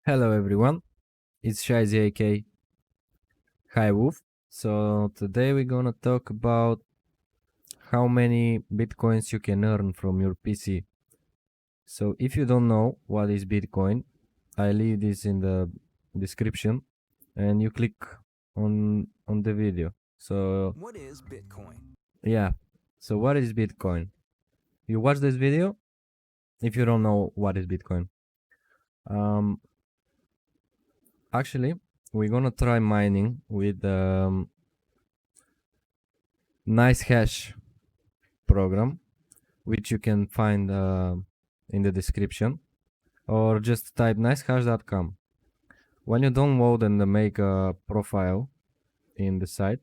Hello everyone, it's Shizy aka Hi Wolf. So today we're gonna talk about how many bitcoins you can earn from your PC. So if you don't know what is Bitcoin, I leave this in the description and you click on the video. So What is Bitcoin? yeah, so what is Bitcoin? You watch this video if you don't know what is Bitcoin. Actually, we're gonna try mining with nice hash program, which you can find in the description, or just type nicehash.com. When you download and make a profile in the site,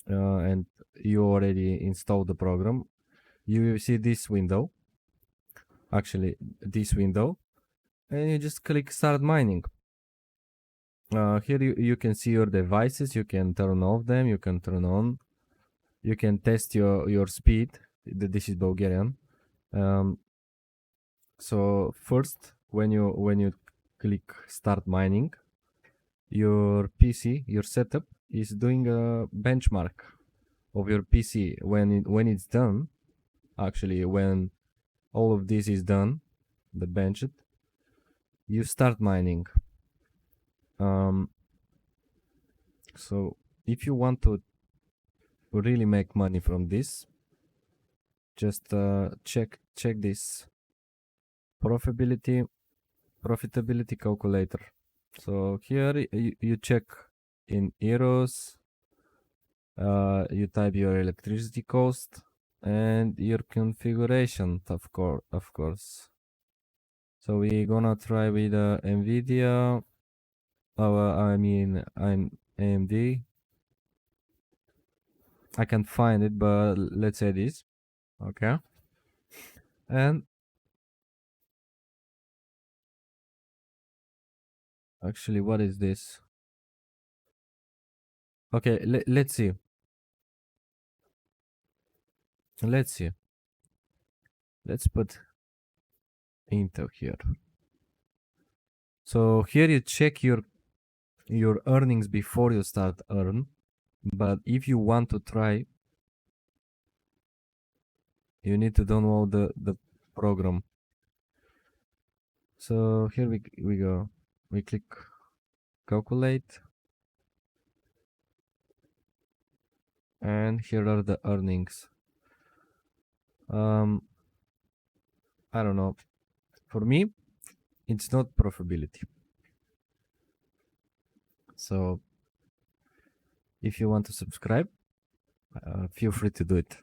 and you already installed the program, you will see this window, actually this window, and you just click start mining. Here you can see your devices, you can turn off them, you can turn on, you can test your speed. This is Bulgarian. So first, when you click start mining, your PC, your setup is doing a benchmark of your PC. When it's done, actually when all of this is done, the benched, you start mining. So if you want to really make money from this, just check this profitability calculator. So here you check in euros, you type your electricity cost and your configuration, of course. So we're gonna try with Nvidia, I'm AMD. I can't find it, but let's say this, okay. And actually, what is this? Okay, let's see. Let's see. Let's put Intel here. So here you check your earnings before you start earn. But if you want to try, you need to download the program. So here we go. We click calculate. And here are the earnings. I don't know. For me, it's not profitability. So if you want to subscribe, feel free to do it.